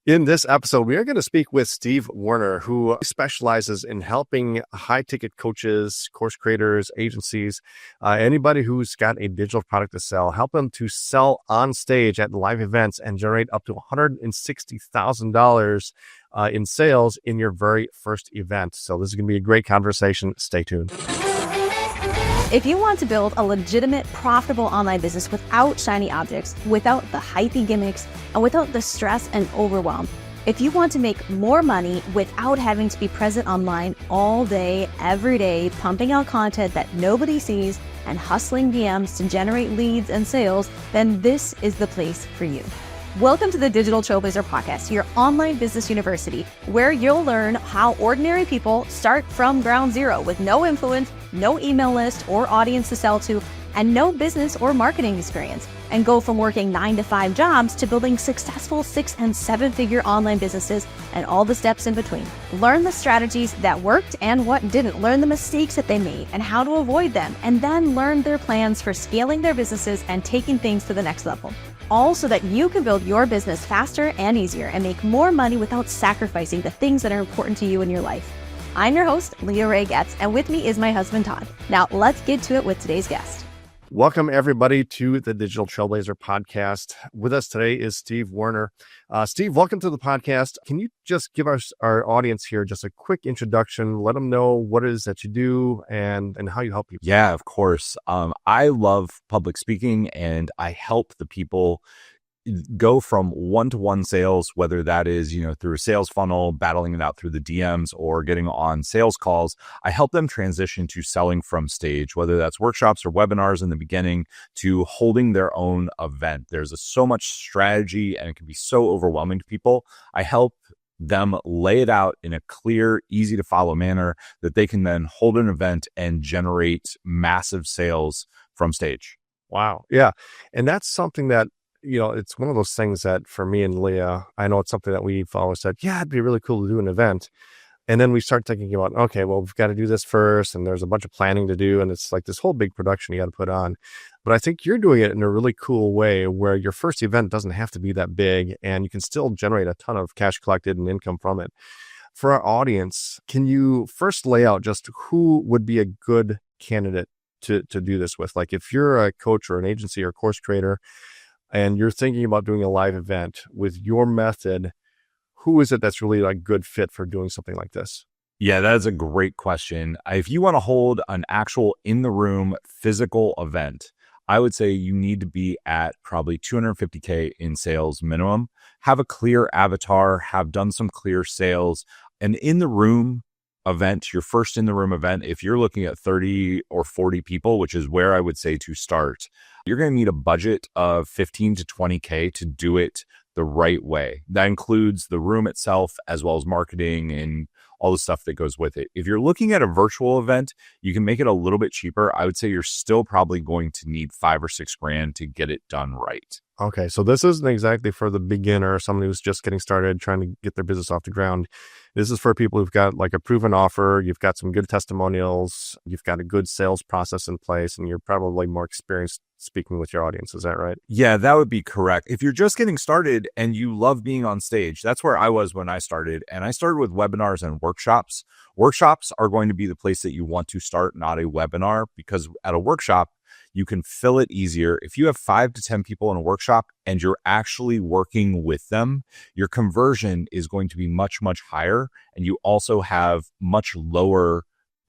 In this episode, we are going to speak with Steve Werner, who specializes in helping high-ticket coaches, course creators, agencies, anybody who's got a digital product to sell, help them to sell on stage at live events and generate up to $160,000 in sales in your very first event. So this is going to be a great conversation. Stay tuned. If you want to build a legitimate, profitable online business without shiny objects, without the hypey gimmicks, and without the stress and overwhelm, if you want to make more money without having to be present online all day, every day, pumping out content that nobody sees and hustling DMs to generate leads and sales, then this is the place for you. Welcome to the Digital Trailblazer podcast, your online business university, where you'll learn how ordinary people start from ground zero with no influence, no email list or audience to sell to, and no business or marketing experience, and go from working 9-to-5 jobs to building successful 6- and 7-figure online businesses and all the steps in between. Learn the strategies that worked and what didn't. Learn the mistakes that they made and how to avoid them, and then learn their plans for scaling their businesses and taking things to the next level. All so that you can build your business faster and easier and make more money without sacrificing the things that are important to you in your life. I'm your host, Leah Ray Getz, and with me is my husband, Todd. Now, let's get to it with today's guest. Welcome, everybody, to the Digital Trailblazer podcast. With us today is Steve Werner. Steve, welcome to the podcast. Can you just give our audience here just a quick introduction? Let them know what it is that you do and how you help people. Yeah, of course. I love public speaking, and I help the people go from one-to-one sales, whether that is, through a sales funnel, battling it out through the DMs, or getting on sales calls. I help them transition to selling from stage, whether that's workshops or webinars in the beginning, to holding their own event. There's so much strategy, and it can be so overwhelming to people. I help them lay it out in a clear, easy to follow manner that they can then hold an event and generate massive sales from stage. Wow. Yeah. And that's something that, it's one of those things that for me and Leah, I know it's something that we've always said, yeah, it'd be really cool to do an event. And then we start thinking about, okay, well, we've got to do this first. And there's a bunch of planning to do. And it's like this whole big production you got to put on. But I think you're doing it in a really cool way where your first event doesn't have to be that big and you can still generate a ton of cash collected and income from it. For our audience, can you first lay out just who would be a good candidate to do this with? Like if you're a coach or an agency or course creator, and you're thinking about doing a live event with your method, who is it that's really a good fit for doing something like this? Yeah, that is a great question. If you want to hold an actual in-the-room physical event, I would say you need to be at probably $250K in sales minimum, have a clear avatar, have done some clear sales. An in-the-room event, your first in-the-room event, if you're looking at 30 or 40 people, which is where I would say to start, you're going to need a budget of 15 to 20K to do it the right way. That includes the room itself as well as marketing and all the stuff that goes with it. If you're looking at a virtual event, you can make it a little bit cheaper. I would say you're still probably going to need $5,000 or $6,000 to get it done right. Okay, so this isn't exactly for the beginner, someone who's just getting started, trying to get their business off the ground. This is for people who've got like a proven offer, you've got some good testimonials, you've got a good sales process in place, and you're probably more experienced speaking with your audience. Is that right? Yeah, that would be correct. If you're just getting started and you love being on stage, that's where I was when I started. And I started with webinars and workshops. Workshops are going to be the place that you want to start, not a webinar, because at a workshop, you can fill it easier. If you have 5 to 10 people in a workshop and you're actually working with them, your conversion is going to be much, much higher. And you also have much lower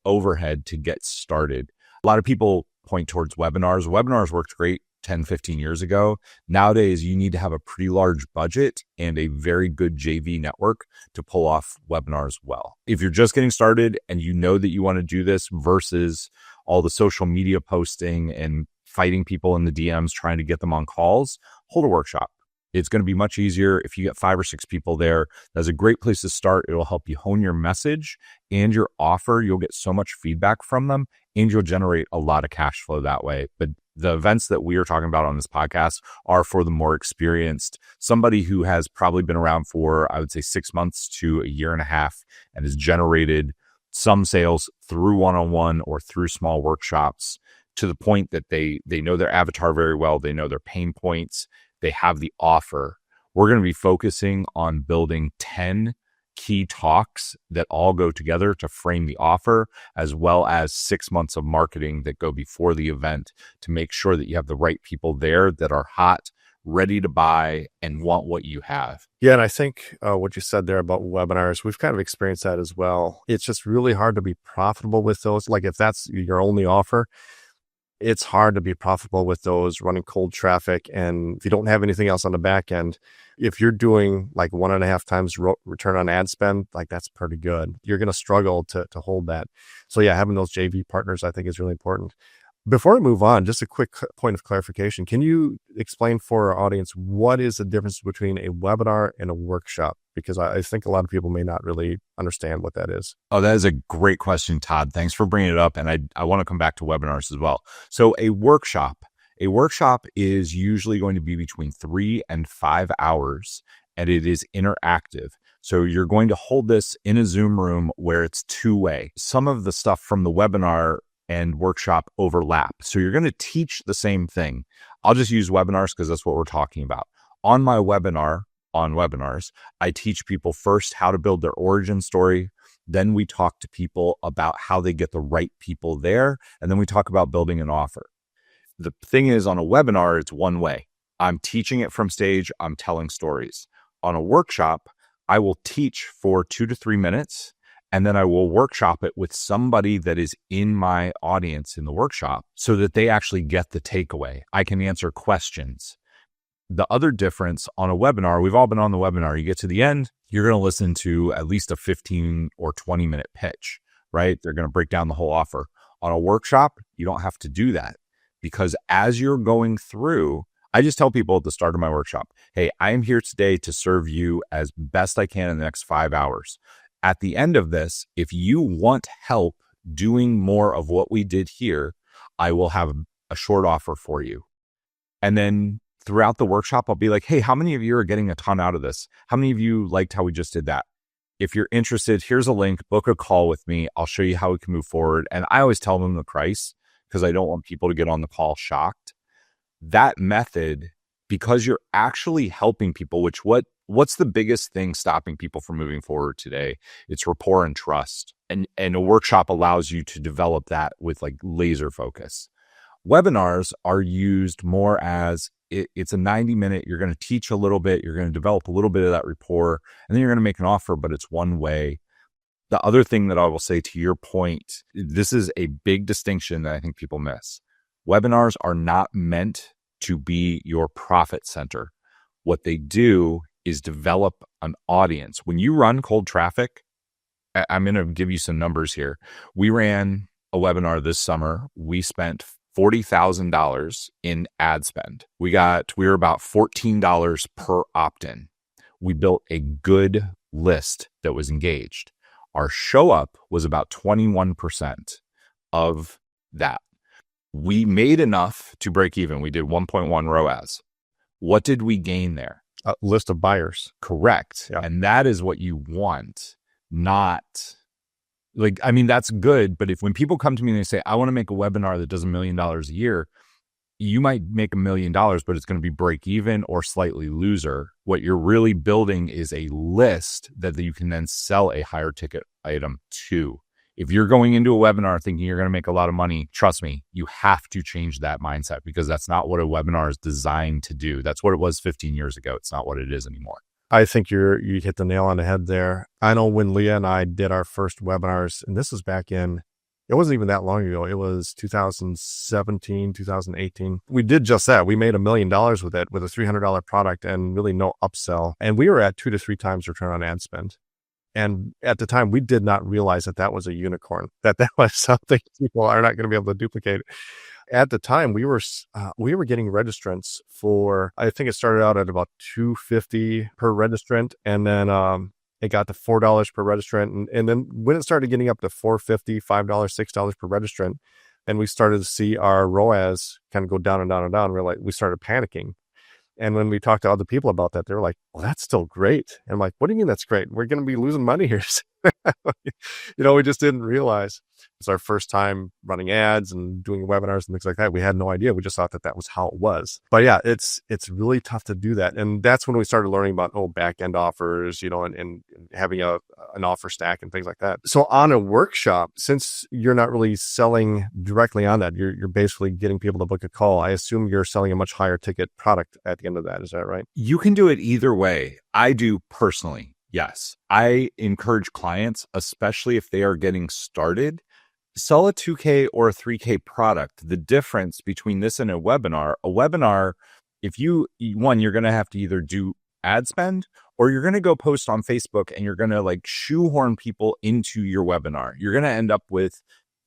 overhead to get started. A lot of people point towards webinars. Webinars worked great 10, 15 years ago. Nowadays, you need to have a pretty large budget and a very good JV network to pull off webinars well. If you're just getting started and you know that you want to do this versus all the social media posting and fighting people in the DMs, trying to get them on calls, hold a workshop. It's going to be much easier if you get 5 or 6 people there. That's a great place to start. It'll help you hone your message and your offer. You'll get so much feedback from them and you'll generate a lot of cash flow that way. But the events that we are talking about on this podcast are for the more experienced, somebody who has probably been around for, I would say, 6 months to a year and a half and has generated some sales through one-on-one or through small workshops to the point that they know their avatar very well. They know their pain points. They have the offer. We're going to be focusing on building 10 key talks that all go together to frame the offer, as well as 6 months of marketing that go before the event to make sure that you have the right people there that are hot, ready to buy, and want what you have. Yeah, and I think what you said there about webinars, we've kind of experienced that as well. It's just really hard to be profitable with those. Like if that's your only offer, it's hard to be profitable with those running cold traffic. And if you don't have anything else on the back end, if you're doing like 1.5 times return on ad spend, like that's pretty good. You're going to struggle to hold that. So yeah, having those JV partners, I think is really important. Before we move on, just a quick point of clarification. Can you explain for our audience what is the difference between a webinar and a workshop? Because I think a lot of people may not really understand what that is. Oh, that is a great question, Todd. Thanks for bringing it up. And I want to come back to webinars as well. So a workshop is usually going to be between 3 and 5 hours, and it is interactive. So you're going to hold this in a Zoom room where it's two-way. Some of the stuff from the webinar and workshop overlap. So you're going to teach the same thing. I'll just use webinars because that's what we're talking about. On my webinar, on webinars, I teach people first how to build their origin story. Then we talk to people about how they get the right people there. And then we talk about building an offer. The thing is, on a webinar, it's one way. I'm teaching it from stage. I'm telling stories. On a workshop, I will teach for 2 to 3 minutes. And then I will workshop it with somebody that is in my audience in the workshop so that they actually get the takeaway. I can answer questions. The other difference on a webinar, we've all been on the webinar. You get to the end, you're going to listen to at least a 15 or 20 minute pitch, right? They're going to break down the whole offer. On a workshop, you don't have to do that because as you're going through, I just tell people at the start of my workshop, hey, I am here today to serve you as best I can in the next 5 hours. At the end of this, if you want help doing more of what we did here, I will have a short offer for you. And then throughout the workshop, I'll be like, hey, how many of you are getting a ton out of this? How many of you liked how we just did that? If you're interested, here's a link, book a call with me. I'll show you how we can move forward. And I always tell them the price because I don't want people to get on the call shocked. That method, because you're actually helping people, what's the biggest thing stopping people from moving forward today? It's rapport and trust. And a workshop allows you to develop that with like laser focus. Webinars are used more as it's a 90-minute, you're going to teach a little bit, you're going to develop a little bit of that rapport, and then you're going to make an offer, but it's one way. The other thing that I will say to your point, this is a big distinction that I think people miss. Webinars are not meant to be your profit center. What they do is develop an audience. When you run cold traffic, I'm going to give you some numbers here. We ran a webinar this summer. We spent $40,000 in ad spend. We were about $14 per opt-in. We built a good list that was engaged. Our show up was about 21% of that. We made enough to break even. We did 1.1 ROAS. What did we gain there? A list of buyers. Correct. Yeah. And that is what you want, not like, I mean, that's good. But when people come to me and they say, I want to make a webinar that does $1 million a year, you might make $1 million, but it's going to be break even or slightly loser. What you're really building is a list that you can then sell a higher ticket item to. If you're going into a webinar thinking you're going to make a lot of money, trust me, you have to change that mindset because that's not what a webinar is designed to do. That's what it was 15 years ago. It's not what it is anymore. I think you hit the nail on the head there. I know when Leah and I did our first webinars, and this was back in, it wasn't even that long ago. It was 2017, 2018. We did just that. We made $1 million with it with a $300 product and really no upsell. And we were at 2 to 3 times return on ad spend. And at the time, we did not realize that was a unicorn, that was something people are not going to be able to duplicate. At the time, we were getting registrants for, I think it started out at about $250 per registrant, and then it got to $4 per registrant, and then when it started getting up to $4.50, $5, $6 per registrant, and we started to see our ROAS kind of go down and down and down. We started panicking. And when we talked to other people about that, they were like, well, that's still great. And I'm like, what do you mean that's great? We're going to be losing money here. We just didn't realize. It's our first time running ads and doing webinars and things like that. We had no idea. We just thought that was how it was. But yeah, it's really tough to do that. And that's when we started learning about, back end offers, and having an offer stack and things like that. So on a workshop, since you're not really selling directly on that, you're basically getting people to book a call. I assume you're selling a much higher ticket product at the end of that. Is that right? You can do it either way. I do personally. Yes. I encourage clients, especially if they are getting started, sell a 2K or a 3K product. The difference between this and a webinar, if you're going to have to either do ad spend or you're going to go post on Facebook and you're going to shoehorn people into your webinar. You're going to end up with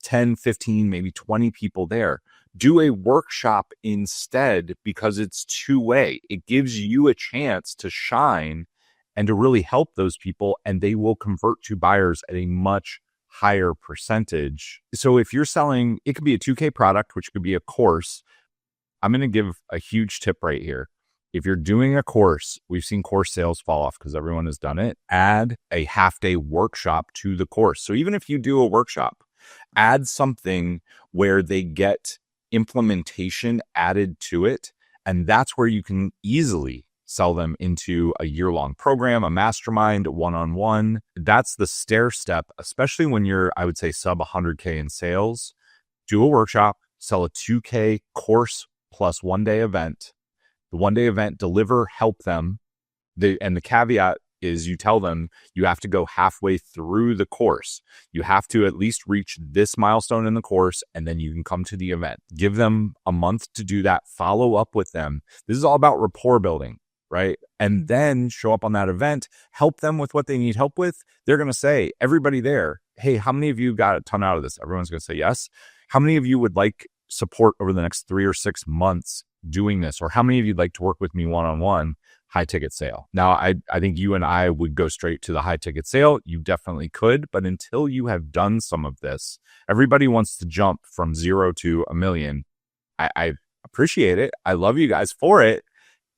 10, 15, maybe 20 people there. Do a workshop instead because it's two-way. It gives you a chance to shine and to really help those people, and they will convert to buyers at a much higher percentage. So if you're selling, it could be a 2K product, which could be a course. I'm going to give a huge tip right here. If you're doing a course, we've seen course sales fall off because everyone has done it. Add a half-day workshop to the course. So even if you do a workshop, add something where they get implementation added to it. And that's where you can easily sell them into a year-long program, a mastermind, one-on-one. That's the stair step, especially when you're, I would say, sub 100K in sales. Do a workshop, sell a 2K course plus one-day event. The one-day event, deliver, help them. And the caveat is you tell them you have to go halfway through the course. You have to at least reach this milestone in the course, and then you can come to the event. Give them a month to do that. Follow up with them. This is all about rapport building, right? And then show up on that event, help them with what they need help with. They're going to say, everybody there, hey, how many of you got a ton out of this? Everyone's going to say yes. How many of you would like support over the next 3 or 6 months doing this? Or how many of you'd like to work with me one-on-one? High ticket sale. Now, I think you and I would go straight to the high ticket sale. You definitely could, but until you have done some of this, everybody wants to jump from 0 to $1 million. I appreciate it. I love you guys for it.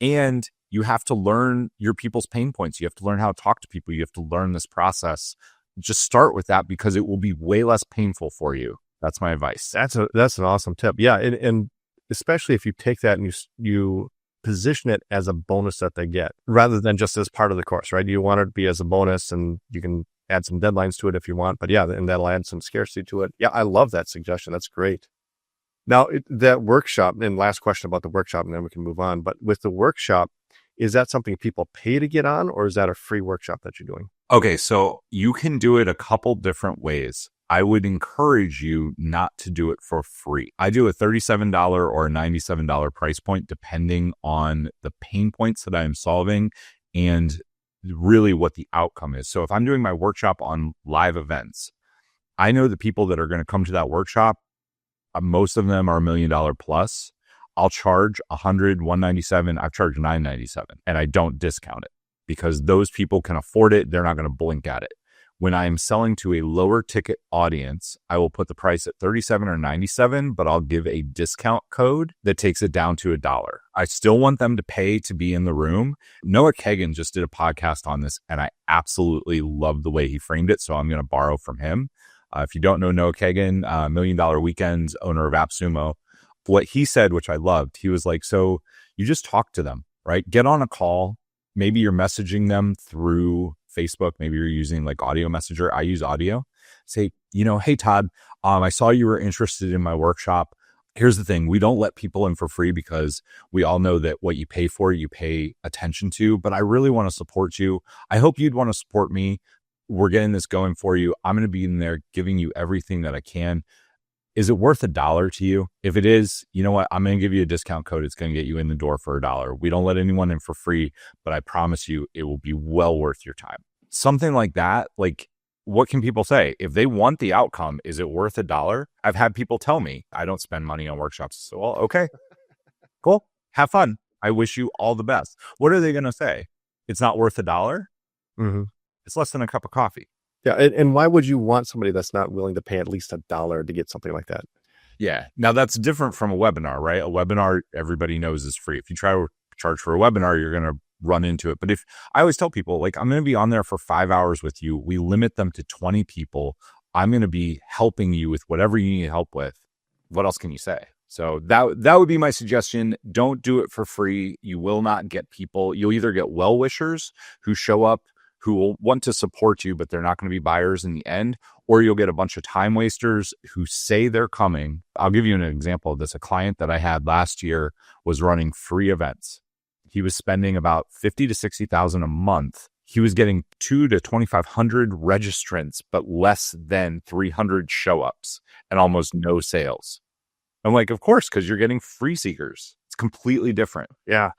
And you have to learn your people's pain points. You have to learn how to talk to people. You have to learn this process. Just start with that because it will be way less painful for you. That's my advice. That's an awesome tip. Yeah. And especially if you take that and you position it as a bonus that they get rather than just as part of the course, right? You want it to be as a bonus, and you can add some deadlines to it if you want, but yeah, and that'll add some scarcity to it. Yeah. I love that suggestion. That's great. Now that workshop, and last question about the workshop, and then we can move on, but with the workshop, is that something people pay to get on, or is that a free workshop that you're doing? Okay. So you can do it a couple different ways. I would encourage you not to do it for free. I do a $37 or a $97 price point, depending on the pain points that I am solving and really what the outcome is. So if I'm doing my workshop on live events, I know the people that are going to come to that workshop, most of them are $1 million plus. I'll charge $100, $197. I've charged $997, and I don't discount it because those people can afford it. They're not going to blink at it. When I am selling to a lower ticket audience, I will put the price at $37 or $97, but I'll give a discount code that takes it down to $1. I still want them to pay to be in the room. Noah Kagan just did a podcast on this, and I absolutely love the way he framed it, so I'm going to borrow from him. If you don't know Noah Kagan, $1 Million Weekends, owner of AppSumo, what he said, which I loved, he was like, so you just talk to them, right? Get on a call. Maybe you're messaging them through Facebook. Maybe you're using audio messenger. I use audio. Say, hey, Todd, I saw you were interested in my workshop. Here's the thing. We don't let people in for free because we all know that what you pay for, you pay attention to, but I really want to support you. I hope you'd want to support me. We're getting this going for you. I'm going to be in there giving you everything that I can. Is it worth $1 to you? If it is, you know what? I'm going to give you a discount code. It's going to get you in the door for $1. We don't let anyone in for free, but I promise you it will be well worth your time. Something like that. What can people say? If they want the outcome, is it worth $1? I've had people tell me I don't spend money on workshops. So, well, okay, cool. Have fun. I wish you all the best. What are they going to say? It's not worth $1? Mm-hmm. It's less than a cup of coffee. Yeah. And why would you want somebody that's not willing to pay at least $1 to get something like that? Yeah. Now that's different from a webinar, right? A webinar, everybody knows is free. If you try to charge for a webinar, you're going to run into it. But if I always tell people, like, I'm going to be on there for 5 hours with you, we limit them to 20 people. I'm going to be helping you with whatever you need help with. What else can you say? So that would be my suggestion. Don't do it for free. You will not get people. You'll either get well-wishers who show up, who will want to support you, but they're not going to be buyers in the end, or you'll get a bunch of time wasters who say they're coming. I'll give you an example of this. A client that I had last year was running free events. He was spending about $50,000 to $60,000 a month. He was getting 200 to 2,500 registrants, but less than 300 show-ups and almost no sales. I'm like, of course, because you're getting free seekers. It's completely different. Yeah.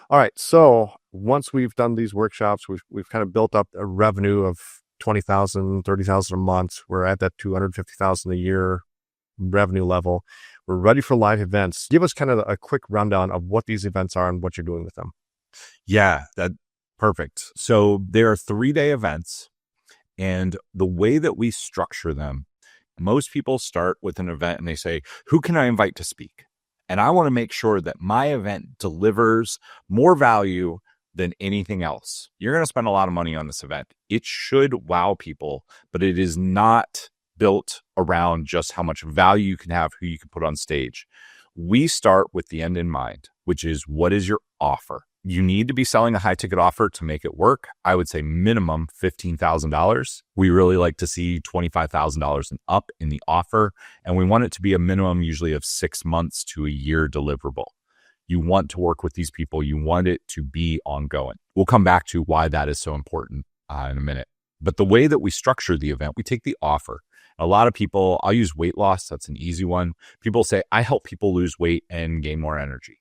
All right. So once we've done these workshops, we've kind of built up a revenue of 20,000, 30,000 a month. We're at that 250,000 a year revenue level. We're ready for live events. Give us kind of a quick rundown of what these events are and what you're doing with them. Yeah, perfect. So there are 3-day events, and the way that we structure them, most people start with an event and they say, who can I invite to speak? And I want to make sure that my event delivers more value than anything else. You're going to spend a lot of money on this event. It should wow people, but it is not built around just how much value you can have, who you can put on stage. We start with the end in mind, which is, what is your offer? You need to be selling a high ticket offer to make it work. I would say minimum $15,000. We really like to see $25,000 and up in the offer. And we want it to be a minimum usually of 6 months to a year deliverable. You want to work with these people. You want it to be ongoing. We'll come back to why that is so important in a minute. But the way that we structure the event, we take the offer. A lot of people, I'll use weight loss. That's an easy one. People say, I help people lose weight and gain more energy.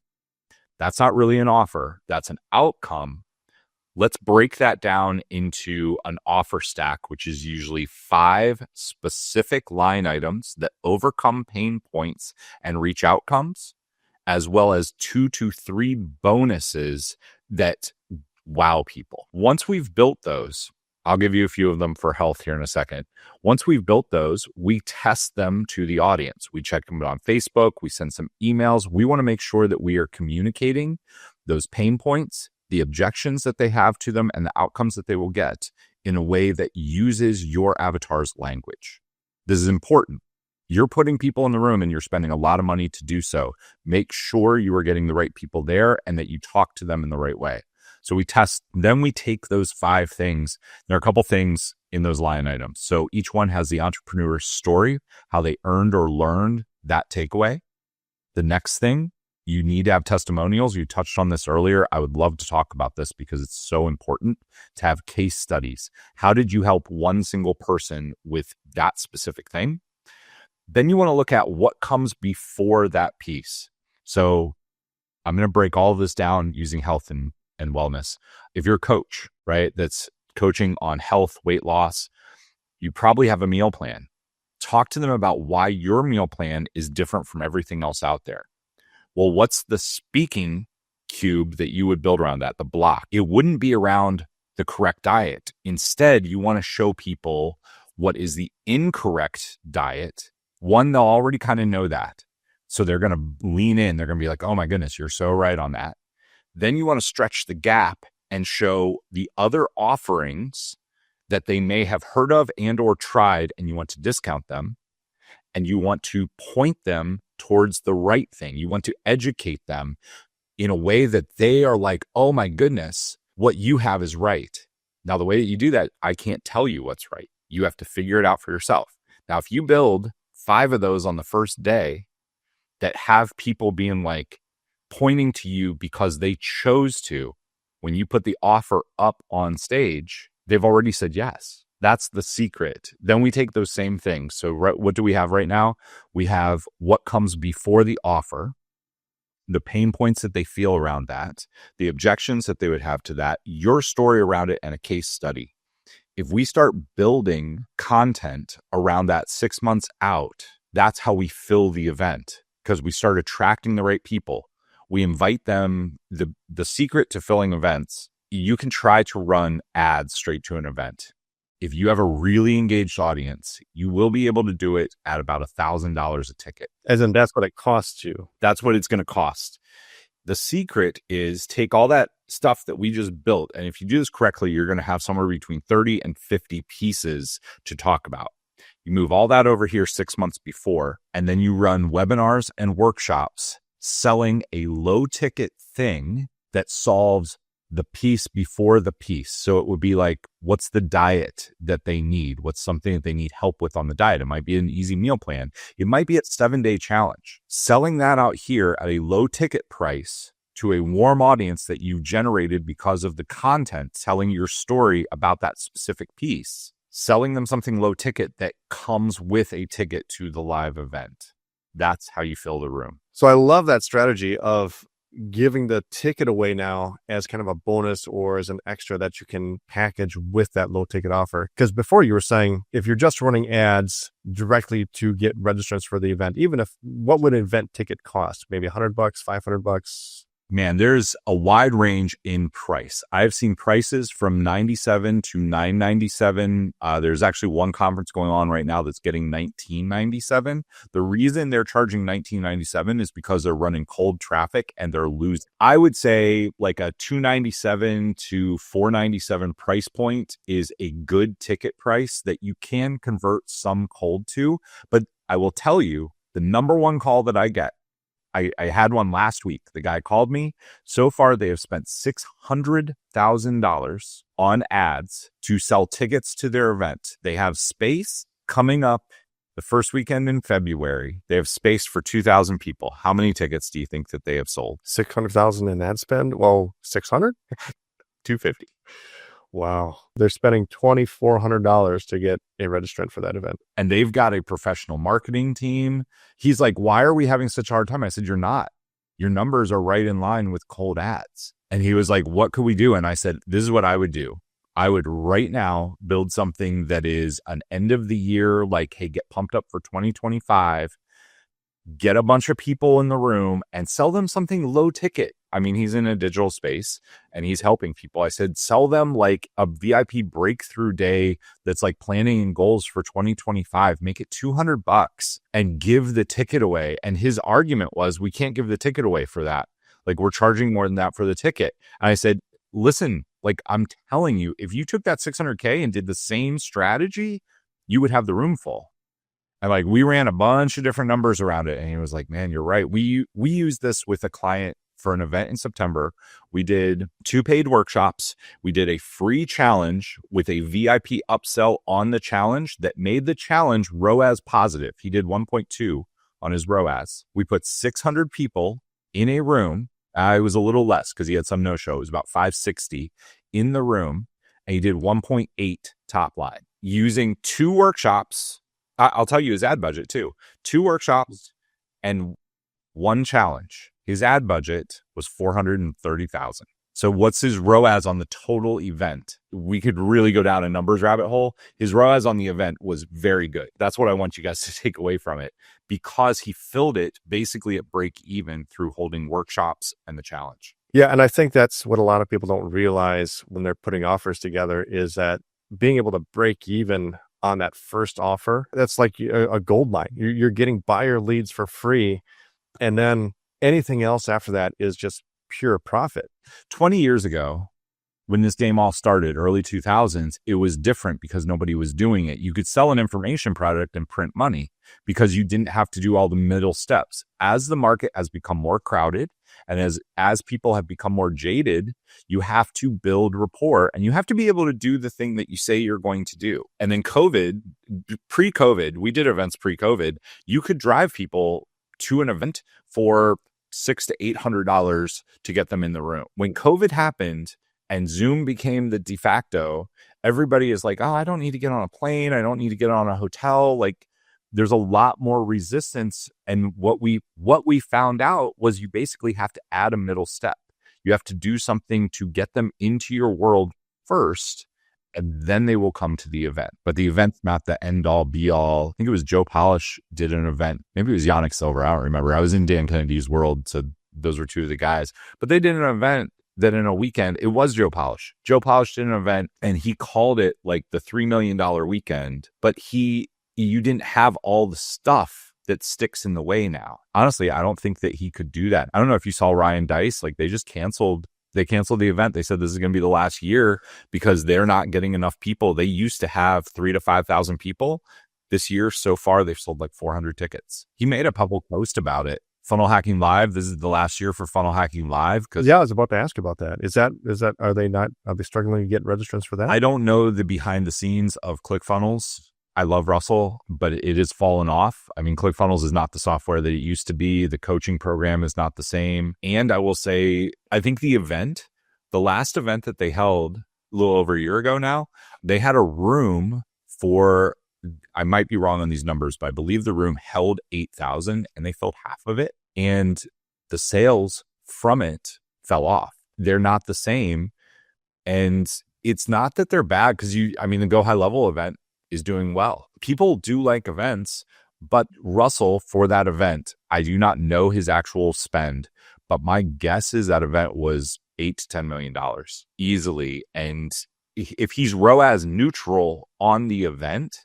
That's not really an offer. That's an outcome. Let's break that down into an offer stack, which is usually 5 specific line items that overcome pain points and reach outcomes, as well as 2 to 3 bonuses that wow people. Once we've built those, I'll give you a few of them for health here in a second. Once we've built those, we test them to the audience. We check them on Facebook. We send some emails. We want to make sure that we are communicating those pain points, the objections that they have to them, and the outcomes that they will get in a way that uses your avatar's language. This is important. You're putting people in the room and you're spending a lot of money to do so. Make sure you are getting the right people there and that you talk to them in the right way. So we test, then we take those 5 things. There are a couple things in those line items. So each one has the entrepreneur's story, how they earned or learned that takeaway. The next thing, you need to have testimonials. You touched on this earlier. I would love to talk about this because it's so important to have case studies. How did you help one single person with that specific thing? Then you want to look at what comes before that piece. So I'm going to break all of this down using health and wellness. If you're a coach, right, that's coaching on health, weight loss, you probably have a meal plan. Talk to them about why your meal plan is different from everything else out there. Well, what's the speaking cube that you would build around that, the block? It wouldn't be around the correct diet. Instead, you want to show people what is the incorrect diet. One, they'll already kind of know that. So they're going to lean in. They're going to be like, oh my goodness, you're so right on that. Then you want to stretch the gap and show the other offerings that they may have heard of and or tried, and you want to discount them. And you want to point them towards the right thing. You want to educate them in a way that they are like, oh my goodness, what you have is right. Now, the way that you do that, I can't tell you what's right. You have to figure it out for yourself. Now, if you build 5 of those on the first day that have people being like, pointing to you because they chose to, when you put the offer up on stage, they've already said yes. That's the secret. Then we take those same things. So what do we have right now? We have what comes before the offer, the pain points that they feel around that, the objections that they would have to that, your story around it, and a case study. If we start building content around that 6 months out, that's how we fill the event, because we start attracting the right people. We invite them. The secret to filling events, you can try to run ads straight to an event. If you have a really engaged audience, you will be able to do it at about $1,000 a ticket. As in, that's what it costs you. That's what it's going to cost. The secret is take all that stuff that we just built. And if you do this correctly, you're going to have somewhere between 30 and 50 pieces to talk about. You move all that over here 6 months before, and then you run webinars and workshops selling a low ticket thing that solves the piece before the piece. So it would be like, what's the diet that they need? What's something that they need help with on the diet? It might be an easy meal plan. It might be a 7-day challenge. Selling that out here at a low ticket price to a warm audience that you generated because of the content, telling your story about that specific piece, selling them something low ticket that comes with a ticket to the live event. That's how you fill the room. So I love that strategy of giving the ticket away now as kind of a bonus or as an extra that you can package with that low ticket offer. Because before you were saying, if you're just running ads directly to get registrants for the event, even if, what would an event ticket cost? Maybe $100, $500? Man, there's a wide range in price. I've seen prices from $97 to $997. There's actually one conference going on right now that's getting $1997. The reason they're charging $1997 is because they're running cold traffic and they're losing. I would say like a $297 to $497 price point is a good ticket price that you can convert some cold to. But I will tell you, the number one call that I get, I had one last week. The guy called me. So far, they have spent $600,000 on ads to sell tickets to their event. They have space coming up the first weekend in February. They have space for 2,000 people. How many tickets do you think that they have sold? 600,000 in ad spend? Well, 600? 250. Wow. They're spending $2,400 to get a registrant for that event. And they've got a professional marketing team. He's like, why are we having such a hard time? I said, you're not. Your numbers are right in line with cold ads. And he was like, what could we do? And I said, this is what I would do. I would right now build something that is an end of the year, like, hey, get pumped up for 2025, get a bunch of people in the room and sell them something low ticket. I mean, he's in a digital space and he's helping people. I said, sell them like a VIP breakthrough day that's like planning and goals for 2025. Make it $200 and give the ticket away. And his argument was, we can't give the ticket away for that. Like, we're charging more than that for the ticket. And I said, listen, like, I'm telling you, if you took that $600K and did the same strategy, you would have the room full. And like, we ran a bunch of different numbers around it. And he was like, man, you're right. We used this with a client for an event in September. We did 2 paid workshops. We did a free challenge with a VIP upsell on the challenge that made the challenge ROAS positive. He did 1.2 on his ROAS. We put 600 people in a room. It was a little less because he had some no-show. It was about 560 in the room. And he did 1.8 top line using 2 workshops. I'll tell you his ad budget too. 2 workshops and 1 challenge. His ad budget was $430,000. So what's his ROAS on the total event? We could really go down a numbers rabbit hole. His ROAS on the event was very good. That's what I want you guys to take away from it, because he filled it basically at break even through holding workshops and the challenge. Yeah. And I think that's what a lot of people don't realize when they're putting offers together, is that being able to break even on that first offer, that's like a gold mine. You're getting buyer leads for free. And then anything else after that is just pure profit. 20 years ago, when this game all started, early 2000s, it was different because nobody was doing it. You could sell an information product and print money because you didn't have to do all the middle steps. As the market has become more crowded and as people have become more jaded, you have to build rapport and you have to be able to do the thing that you say you're going to do. And then pre-COVID, we did events pre-COVID. You could drive people to an event for $600 to $800 to get them in the room. When COVID happened and Zoom became the de facto, everybody is like, oh, I don't need to get on a plane. I don't need to get on a hotel. Like, there's a lot more resistance. And what we found out was you basically have to add a middle step. You have to do something to get them into your world first, and then they will come to the event. But the event's not the end all be all. I think it was Joe Polish did an event. Maybe it was Yannick Silver. I don't remember. I was in Dan Kennedy's world. So those were 2 of the guys. But they did an event that in a weekend, it was Joe Polish. Joe Polish did an event and he called it like the $3 million weekend. But you didn't have all the stuff that sticks in the way now. Honestly, I don't think that he could do that. I don't know if you saw Ryan Dice, like they canceled the event. They said this is going to be the last year because they're not getting enough people. They used to have 3,000 to 5,000 people. This year, so far, they've sold like 400 tickets. He made a public post about it. Funnel Hacking Live. This is the last year for Funnel Hacking Live. Yeah, I was about to ask about that. Is that are they struggling to get registrants for that? I don't know the behind the scenes of ClickFunnels. I love Russell, but it has fallen off. I mean, ClickFunnels is not the software that it used to be. The coaching program is not the same. And I will say, I think the last event that they held a little over a year ago now, they had a room for, I might be wrong on these numbers, but I believe the room held 8,000 and they filled half of it. And the sales from it fell off. They're not the same. And it's not that they're bad because the Go High Level event is doing well. People do like events, but Russell, for that event, I do not know his actual spend, but my guess is that event was $8 to $10 million easily. And if he's ROAS neutral on the event,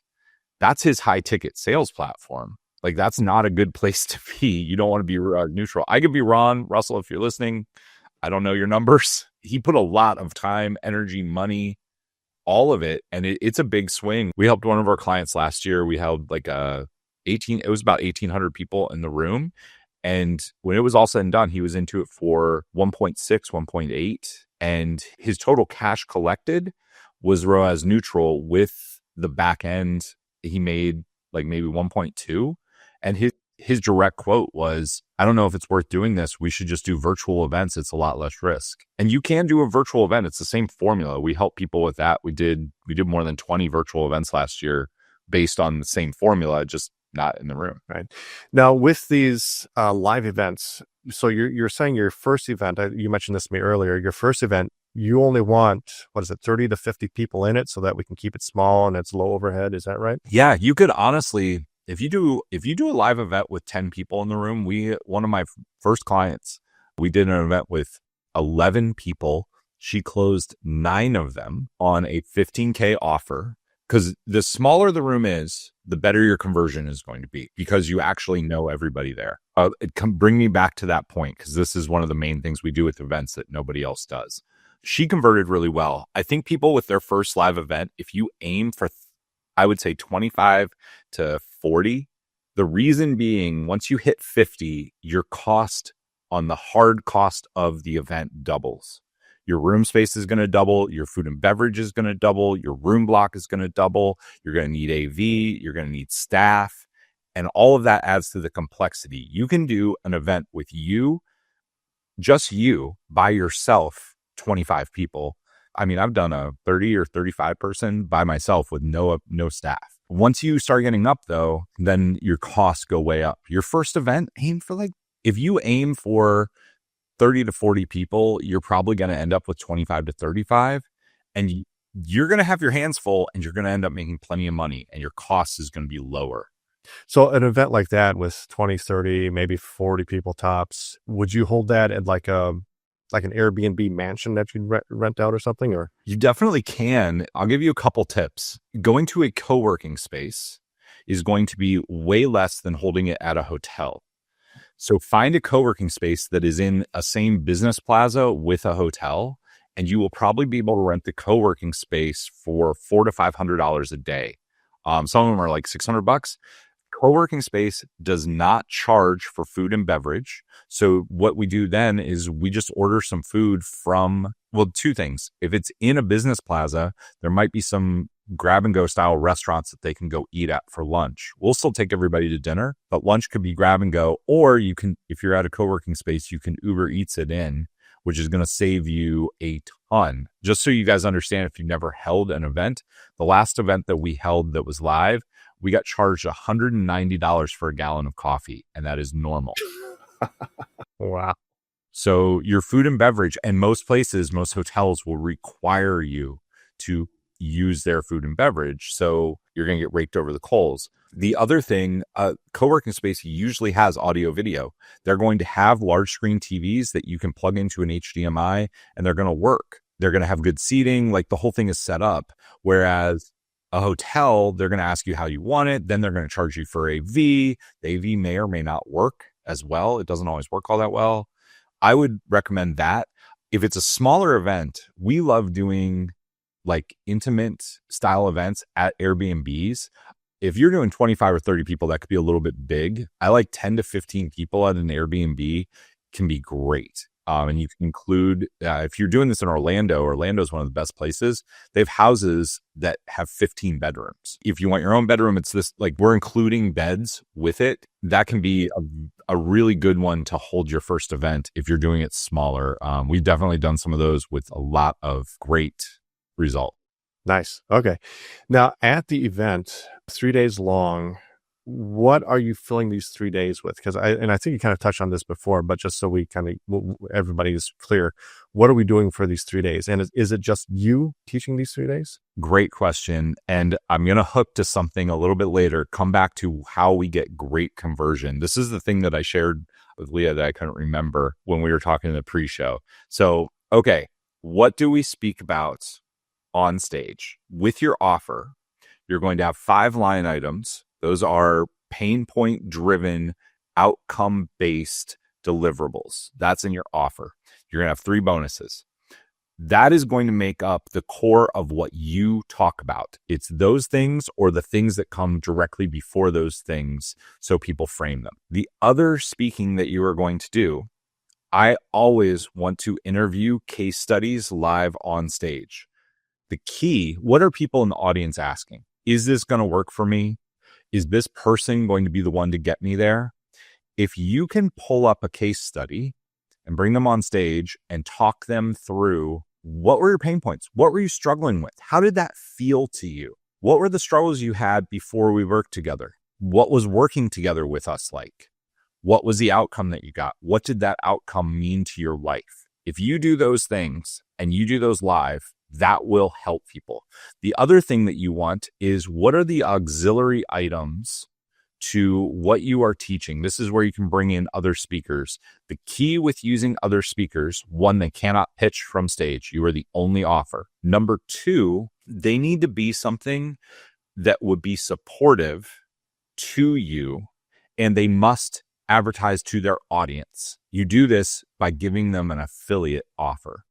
that's his high ticket sales platform. Like that's not a good place to be. You don't want to be neutral. I could be wrong. Russell, if you're listening, I don't know your numbers. He put a lot of time, energy, money, all of it. And it's a big swing. We helped one of our clients last year. We held like it was about 1,800 people in the room. And when it was all said and done, he was into it for 1.6, 1.8. And his total cash collected was ROAS neutral. With the back end, he made like maybe 1.2. And his direct quote was, I don't know if it's worth doing this. We should just do virtual events. It's a lot less risk. And you can do a virtual event. It's the same formula. We help people with that. We did more than 20 virtual events last year based on the same formula, just not in the room. Right. Now with these live events, so you're saying your first event, you mentioned this to me earlier, your first event, you only want, 30 to 50 people in it so that we can keep it small and it's low overhead. Is that right? Yeah, you could honestly, if you do a live event with 10 people in the room, one of my first clients, we did an event with 11 people. She closed 9 of them on a $15K offer. Because the smaller the room is, the better your conversion is going to be because you actually know everybody there. Bring me back to that point because this is one of the main things we do with events that nobody else does. She converted really well. I think people with their first live event, if you aim for, I would say 25 to 40, the reason being once you hit 50, your cost on the hard cost of the event doubles. Your room space is going to double. Your food and beverage is going to double. Your room block is going to double. You're going to need AV. You're going to need staff. And all of that adds to the complexity. You can do an event with just you by yourself, 25 people. I mean, I've done a 30 or 35 person by myself with no staff. Once you start getting up though, then your costs go way up. Your first event, if you aim for 30 to 40 people, you're probably going to end up with 25 to 35 and you're going to have your hands full and you're going to end up making plenty of money and your cost is going to be lower. So an event like that with 20, 30, maybe 40 people tops, would you hold that at like an Airbnb mansion that you'd rent out or something? Or you definitely can. I'll give you a couple tips. Going to a co-working space is going to be way less than holding it at a hotel. So find a co-working space that is in a same business plaza with a hotel, and you will probably be able to rent the co-working space for $400 to $500 a day. Some of them are like $600. Co-working space does not charge for food and beverage. So what we do then is we just order some food from, two things. If it's in a business plaza, there might be some grab and go style restaurants that they can go eat at for lunch. We'll still take everybody to dinner, but lunch could be grab and go, or you can, if you're at a co-working space, you can Uber Eats it in, which is going to save you a ton. Just so you guys understand, if you've never held an event, the last event that we held that was live, we got charged $190 for a gallon of coffee, and that is normal. wow. So your food and beverage, and most hotels will require you to use their food and beverage. So you're going to get raked over the coals. The other thing, co-working space usually has audio video. They're going to have large screen TVs that you can plug into an HDMI and they're going to work. They're going to have good seating. Like the whole thing is set up. Whereas A hotel, they're going to ask you how you want it. Then they're going to charge you for AV. The AV may or may not work as well. It doesn't always work all that well. I would recommend that. If it's a smaller event, we love doing like intimate style events at Airbnbs. If you're doing 25 or 30 people, that could be a little bit big. I like 10 to 15 people at an Airbnb can be great. And you can include, if you're doing this in Orlando is one of the best places. They have houses that have 15 bedrooms. If you want your own bedroom, it's this, like we're including beds with it. That can be a really good one to hold your first event if you're doing it smaller. We've definitely done some of those with a lot of great result. Nice. Okay. Now at the event, 3 days long, what are you filling these 3 days with? Because I think you kind of touched on this before, but just so we kind of, everybody is clear, what are we doing for these 3 days? And is it just you teaching these 3 days? Great question. And I'm going to hook to something a little bit later, come back to how we get great conversion. This is the thing that I shared with Leah that I couldn't remember when we were talking in the pre-show. So, okay, what do we speak about on stage? With your offer, you're going to have 5 line items. Those are pain point driven, outcome based deliverables. That's in your offer. You're going to have 3 bonuses. That is going to make up the core of what you talk about. It's those things or the things that come directly before those things so people frame them. The other speaking that you are going to do, I always want to interview case studies live on stage. The key, what are people in the audience asking? Is this going to work for me? Is this person going to be the one to get me there? If you can pull up a case study and bring them on stage and talk them through, what were your pain points? What were you struggling with? How did that feel to you? What were the struggles you had before we worked together? What was working together with us like? What was the outcome that you got? What did that outcome mean to your life? If you do those things and you do those live, that will help people. The other thing that you want is, what are the auxiliary items to what you are teaching? This is where you can bring in other speakers. The key with using other speakers, 1, they cannot pitch from stage. You are the only offer. Number 2, they need to be something that would be supportive to you, and they must advertise to their audience. You do this by giving them an affiliate offer.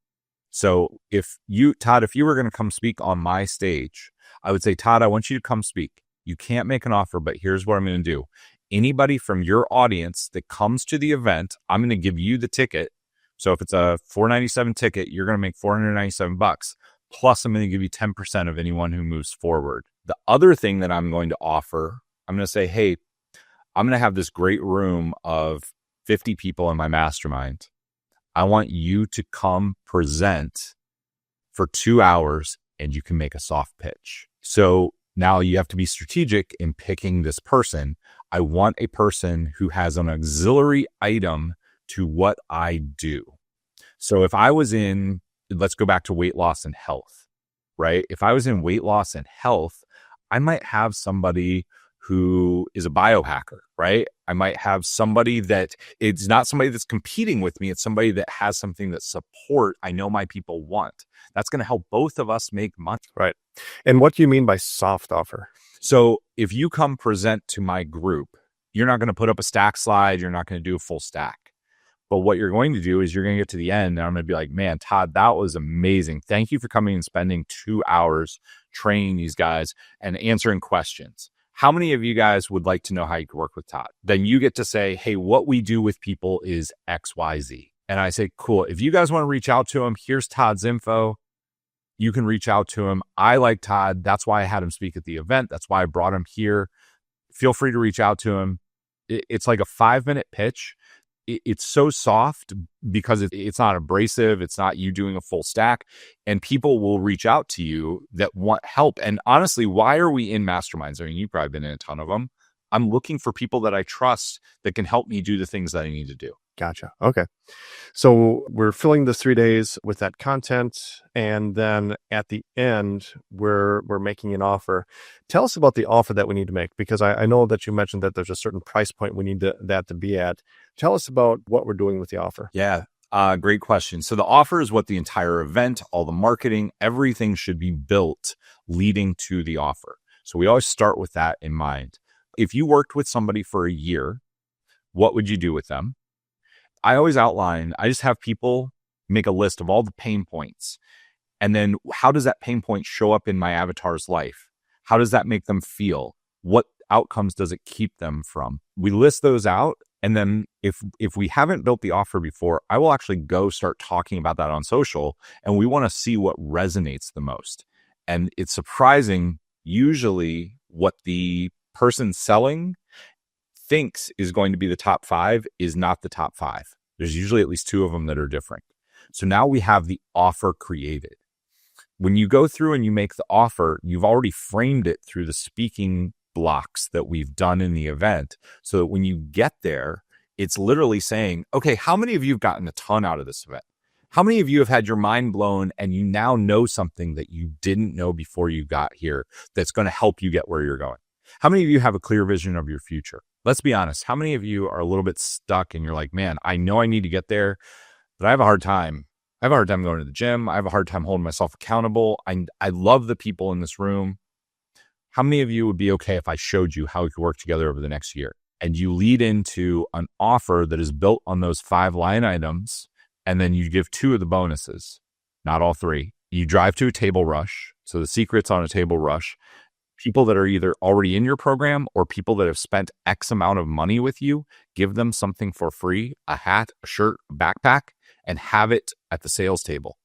So if you, Todd, if you were going to come speak on my stage, I would say, Todd, I want you to come speak. You can't make an offer, but here's what I'm going to do. Anybody from your audience that comes to the event, I'm going to give you the ticket. So if it's a $497 ticket, you're going to make $497. Plus, I'm going to give you 10% of anyone who moves forward. The other thing that I'm going to offer, I'm going to say, hey, I'm going to have this great room of 50 people in my mastermind. I want you to come present for 2 hours and you can make a soft pitch. So now you have to be strategic in picking this person. I want a person who has an auxiliary item to what I do. So if I was in, let's go back to weight loss and health, right? If I was in weight loss and health, I might have somebody who is a biohacker, right? I might have somebody that it's not somebody that's competing with me. It's somebody that has something that support I know my people want. That's going to help both of us make money. Right. And what do you mean by soft offer? So if you come present to my group, you're not going to put up a stack slide. You're not going to do a full stack. But what you're going to do is you're going to get to the end and I'm going to be like, man, Todd, that was amazing. Thank you for coming and spending 2 hours training these guys and answering questions. How many of you guys would like to know how you can work with Todd? Then you get to say, hey, what we do with people is XYZ. And I say, cool. If you guys want to reach out to him, here's Todd's info. You can reach out to him. I like Todd. That's why I had him speak at the event. That's why I brought him here. Feel free to reach out to him. It's like a 5-minute pitch. It's so soft because it's not abrasive. It's not you doing a full stack, and people will reach out to you that want help. And honestly, why are we in masterminds? I mean, you've probably been in a ton of them. I'm looking for people that I trust that can help me do the things that I need to do. Gotcha. Okay. So we're filling the 3 days with that content. And then at the end, we're making an offer. Tell us about the offer that we need to make, because I know that you mentioned that there's a certain price point we need that to be at. Tell us about what we're doing with the offer. Yeah. Great question. So the offer is what the entire event, all the marketing, everything should be built leading to the offer. So we always start with that in mind. If you worked with somebody for a year, what would you do with them? I always outline, I just have people make a list of all the pain points. And then how does that pain point show up in my avatar's life? How does that make them feel? What outcomes does it keep them from? We list those out. And then if we haven't built the offer before, I will actually go start talking about that on social. And we want to see what resonates the most. And it's surprising, usually what the person selling thinks is going to be the top 5 is not the top 5. There's usually at least 2 of them that are different. So now we have the offer created. When you go through and you make the offer, you've already framed it through the speaking blocks that we've done in the event. So that when you get there, it's literally saying, okay, how many of you have gotten a ton out of this event? How many of you have had your mind blown and you now know something that you didn't know before you got here that's going to help you get where you're going? How many of you have a clear vision of your future? Let's be honest. How many of you are a little bit stuck and you're like, man, I know I need to get there, but I have a hard time. I have a hard time going to the gym. I have a hard time holding myself accountable. I love the people in this room. How many of you would be okay if I showed you how we could work together over the next year? And you lead into an offer that is built on those 5 line items, and then you give 2 of the bonuses, not all 3. You drive to a table rush. So the secret's on a table rush. People that are either already in your program or people that have spent X amount of money with you, give them something for free, a hat, a shirt, a backpack, and have it at the sales table.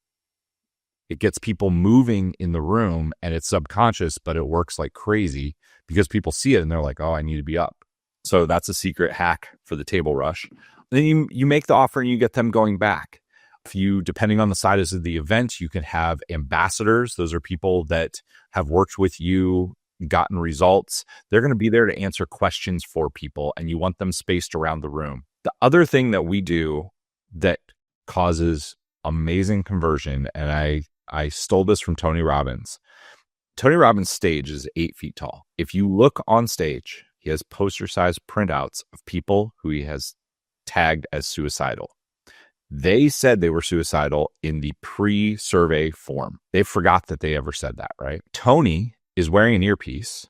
It gets people moving in the room and it's subconscious, but it works like crazy because people see it and they're like, oh, I need to be up. So that's a secret hack for the table rush. Then you make the offer and you get them going back. If you, depending on the size of the event, you can have ambassadors. Those are people that have worked with you, gotten results. They're going to be there to answer questions for people and you want them spaced around the room. The other thing that we do that causes amazing conversion, and I stole this from Tony Robbins. Tony Robbins' stage is 8 feet tall. If you look on stage, he has poster-sized printouts of people who he has tagged as suicidal. They said they were suicidal in the pre-survey form. They forgot that they ever said that, right? Tony is wearing an earpiece,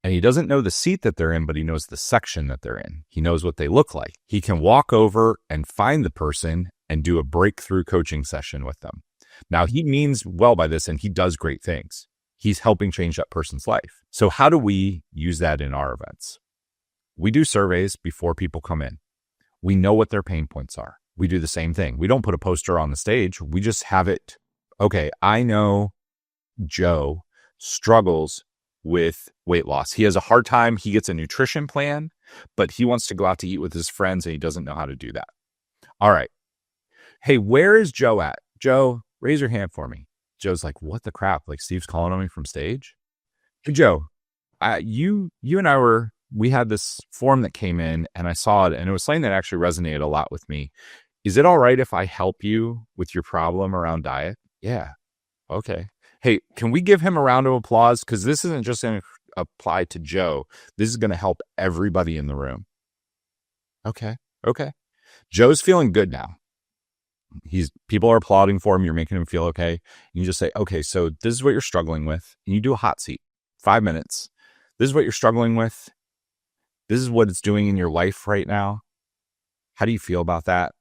and he doesn't know the seat that they're in, but he knows the section that they're in. He knows what they look like. He can walk over and find the person and do a breakthrough coaching session with them. Now, he means well by this, and he does great things. He's helping change that person's life. So how do we use that in our events? We do surveys before people come in. We know what their pain points are. We do the same thing. We don't put a poster on the stage. We just have it. Okay, I know Joe struggles with weight loss. He has a hard time. He gets a nutrition plan, but he wants to go out to eat with his friends and he doesn't know how to do that. All right. Hey, where is Joe at? Joe, raise your hand for me. Joe's like, what the crap? Like Steve's calling on me from stage. Hey, Joe, you and we had this form that came in and I saw it and it was something that actually resonated a lot with me. Is it all right if I help you with your problem around diet? Yeah. Okay. Hey, can we give him a round of applause? Because this isn't just going to apply to Joe. This is going to help everybody in the room. Okay. Joe's feeling good now. People are applauding for him. You're making him feel okay. You just say, okay, so this is what you're struggling with. And you do a hot seat, 5 minutes. This is what you're struggling with. This is what it's doing in your life right now. How do you feel about that?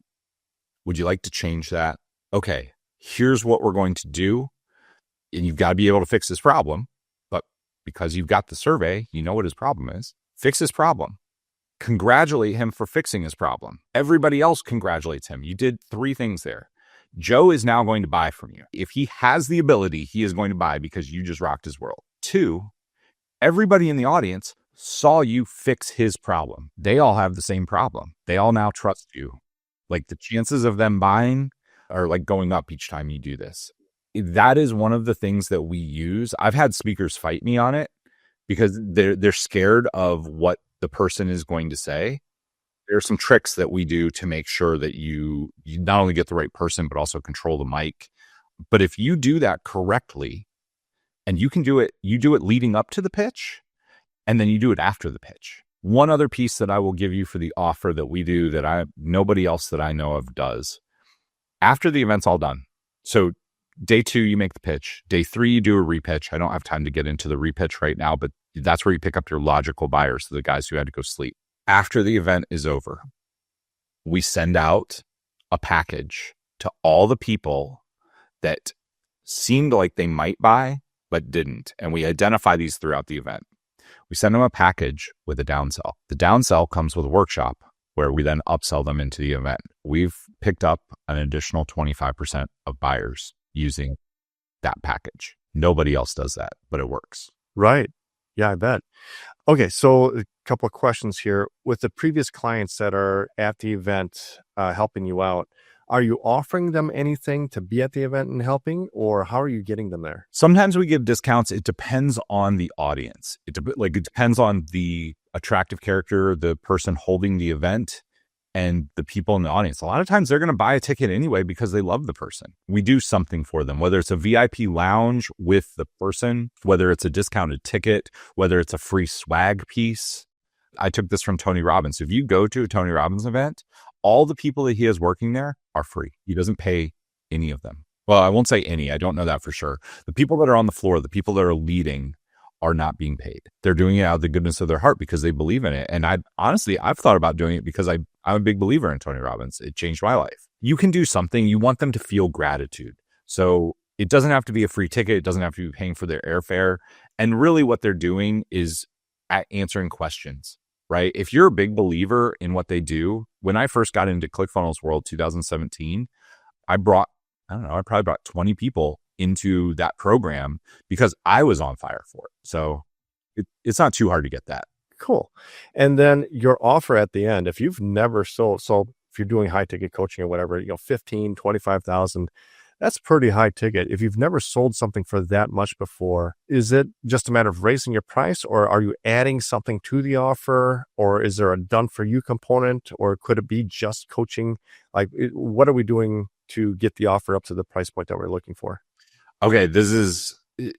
Would you like to change that? Okay, here's what we're going to do. And you've got to be able to fix this problem. But because you've got the survey, you know what his problem is. Fix his problem. Congratulate him for fixing his problem. Everybody else congratulates him. You did 3 things there. Joe is now going to buy from you. If he has the ability, he is going to buy because you just rocked his world. 2, everybody in the audience saw you fix his problem. They all have the same problem. They all now trust you. Like the chances of them buying are like going up each time you do this. That is one of the things that we use. I've had speakers fight me on it because they're scared of what the person is going to say. There are some tricks that we do to make sure that you not only get the right person, but also control the mic. But if you do that correctly and you do it leading up to the pitch and then you do it after the pitch. One other piece that I will give you for the offer that we do that nobody else that I know of does After the event's all done, so day 2, you make the pitch. Day 3, you do a repitch. I don't have time to get into the repitch right now, but that's where you pick up your logical buyers, the guys who had to go sleep. After the event is over, we send out a package to all the people that seemed like they might buy, but didn't. And we identify these throughout the event. We send them a package with a downsell. The downsell comes with a workshop where we then upsell them into the event. We've picked up an additional 25% of buyers using that package. Nobody else does that, but it works. Right. Yeah, I bet. Okay, so a couple of questions here. With the previous clients that are at the event helping you out, are you offering them anything to be at the event and helping, or how are you getting them there? Sometimes we give discounts. It depends on the audience. It depends on the attractive character, the person holding the event, and the people in the audience. A lot of times they're going to buy a ticket anyway because they love the person. We do something for them, whether it's a VIP lounge with the person, whether it's a discounted ticket, whether it's a free swag piece. I took this from Tony Robbins. If you go to a Tony Robbins event, all the people that he has working there are free. He doesn't pay any of them. Well, I won't say any. I don't know that for sure. The people that are on the floor, the people that are leading, are not being paid. They're doing it out of the goodness of their heart because they believe in it. And I've thought about doing it because I'm a big believer in Tony Robbins. It changed my life. You can do something. You want them to feel gratitude. So it doesn't have to be a free ticket. It doesn't have to be paying for their airfare. And really what they're doing is answering questions, right? If you're a big believer in what they do, when I first got into ClickFunnels World 2017, I probably brought 20 people into that program because I was on fire for it. So it's not too hard to get that. Cool. And then your offer at the end, if you've never sold, so if you're doing high ticket coaching or whatever, 15, 25,000, that's pretty high ticket. If you've never sold something for that much before, is it just a matter of raising your price, or are you adding something to the offer, or is there a done for you component, or could it be just coaching? What are we doing to get the offer up to the price point that we're looking for? Okay,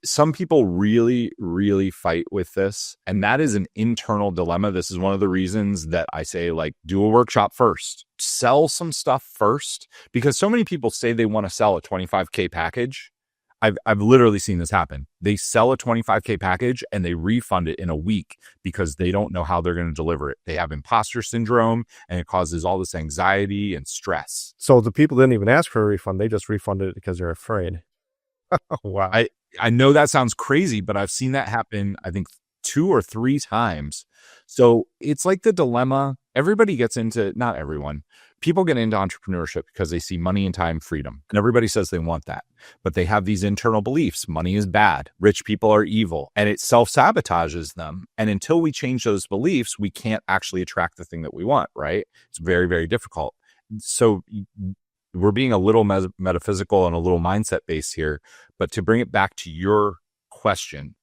some people really, really fight with this, and that is an internal dilemma. This is one of the reasons that I say, do a workshop first, sell some stuff first, because so many people say they want to sell a 25K package. I've literally seen this happen. They sell a 25K package and they refund it in a week because they don't know how they're going to deliver it. They have imposter syndrome, and it causes all this anxiety and stress. So the people didn't even ask for a refund. They just refunded it because they're afraid. Wow. I know that sounds crazy, but I've seen that happen, I think 2 or 3 times. So it's like the dilemma. Everybody gets into, not everyone, people get into entrepreneurship because they see money and time freedom. And everybody says they want that, but they have these internal beliefs. Money is bad. Rich people are evil, and it self-sabotages them. And until we change those beliefs, we can't actually attract the thing that we want, right? It's very, very difficult. So we're being a little metaphysical and a little mindset based here, but to bring it back to your question,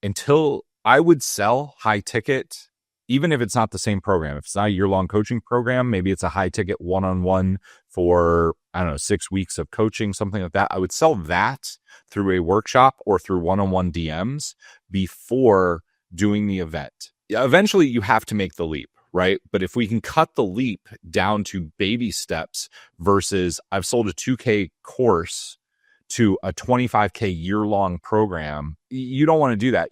until I would sell high ticket, even if it's not the same program, if it's not a year-long coaching program, maybe it's a high ticket one-on-one for, 6 weeks of coaching, something like that. I would sell that through a workshop or through one-on-one DMs before doing the event. Eventually you have to make the leap, right? But if we can cut the leap down to baby steps versus I've sold a 2K course to a 25K year-long program, you don't want to do that.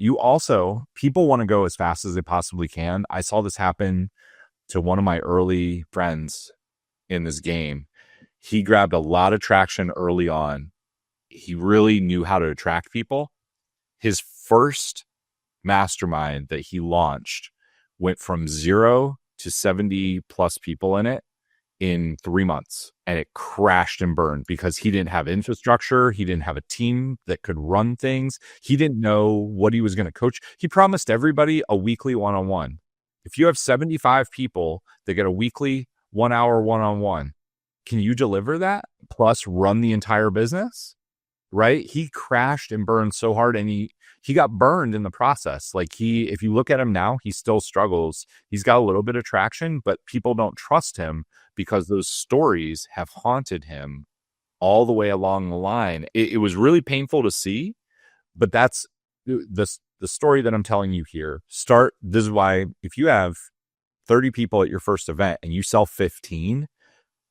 People want to go as fast as they possibly can. I saw this happen to one of my early friends in this game. He grabbed a lot of traction early on. He really knew how to attract people. His first mastermind that he launched went from 0 to 70 plus people in it in 3 months, and it crashed and burned because he didn't have infrastructure. He didn't have a team that could run things. He didn't know what he was going to coach. He promised everybody a weekly one-on-one. If you have 75 people that get a weekly 1 hour one-on-one, can you deliver that plus run the entire business? Right? He crashed and burned so hard, and he got burned in the process. If you look at him now, he still struggles. He's got a little bit of traction, but people don't trust him because those stories have haunted him all the way along the line. It was really painful to see, but that's the story that I'm telling you here. This is why if you have 30 people at your first event and you sell 15,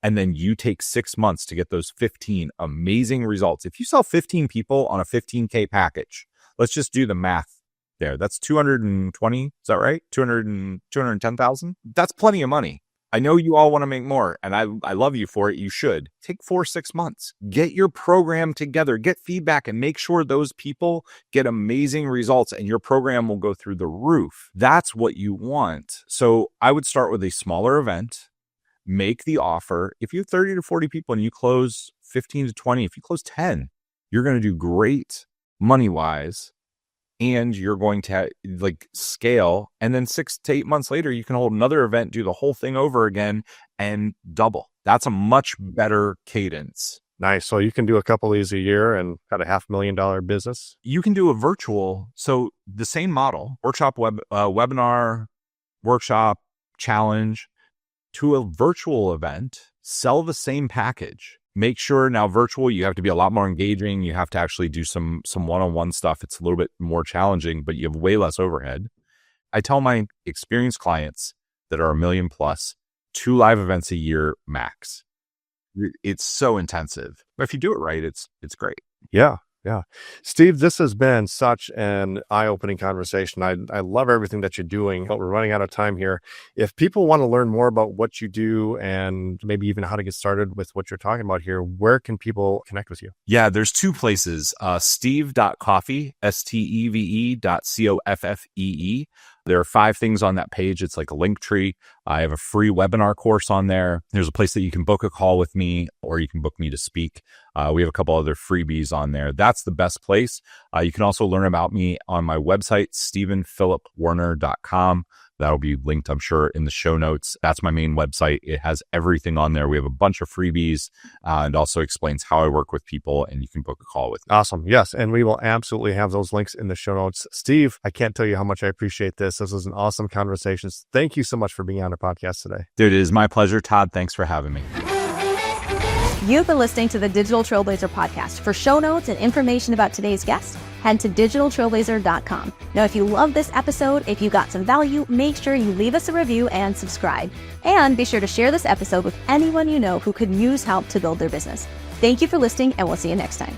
and then you take 6 months to get those 15 amazing results. If you sell 15 people on a 15K package, let's just do the math there. That's 220. Is that right? 210,000. That's plenty of money. I know you all want to make more, and I love you for it. You should. Take 4-6 months. Get your program together, get feedback, and make sure those people get amazing results, and your program will go through the roof. That's what you want. So I would start with a smaller event, make the offer. If you have 30 to 40 people and you close 15 to 20, if you close 10, you're going to do great money-wise. And you're going to scale. And then 6 to 8 months later, you can hold another event, do the whole thing over again, and double. That's a much better cadence. Nice. So you can do a couple of these a year and got a $500,000 business. You can do a virtual. So the same model, workshop, webinar, workshop, challenge, to a virtual event, sell the same package. Make sure now virtual, you have to be a lot more engaging. You have to actually do some one-on-one stuff. It's a little bit more challenging, but you have way less overhead. I tell my experienced clients that are $1 million plus, 2 live events a year max. It's so intensive, but if you do it right, it's great. Yeah. Steve, this has been such an eye-opening conversation. I love everything that you're doing, but we're running out of time here. If people want to learn more about what you do and maybe even how to get started with what you're talking about here, where can people connect with you? Yeah, there's 2 places, steve.coffee, steve.coffee. There are 5 things on that page. It's like a link tree. I have a free webinar course on there. There's a place that you can book a call with me, or you can book me to speak. We have a couple other freebies on there. That's the best place. You can also learn about me on my website, stephenphilipwerner.com. That'll be linked, I'm sure, in the show notes. That's my main website. It has everything on there. We have a bunch of freebies and also explains how I work with people, and you can book a call with me. Awesome. Yes. And we will absolutely have those links in the show notes. Steve, I can't tell you how much I appreciate this. This was an awesome conversation. Thank you so much for being on the podcast today. Dude, it is my pleasure, Todd. Thanks for having me. You've been listening to the Digital Trailblazer podcast. For show notes and information about today's guest, head to digitaltrailblazer.com. Now, if you love this episode, if you got some value, make sure you leave us a review and subscribe. And be sure to share this episode with anyone you know who could use help to build their business. Thank you for listening, and we'll see you next time.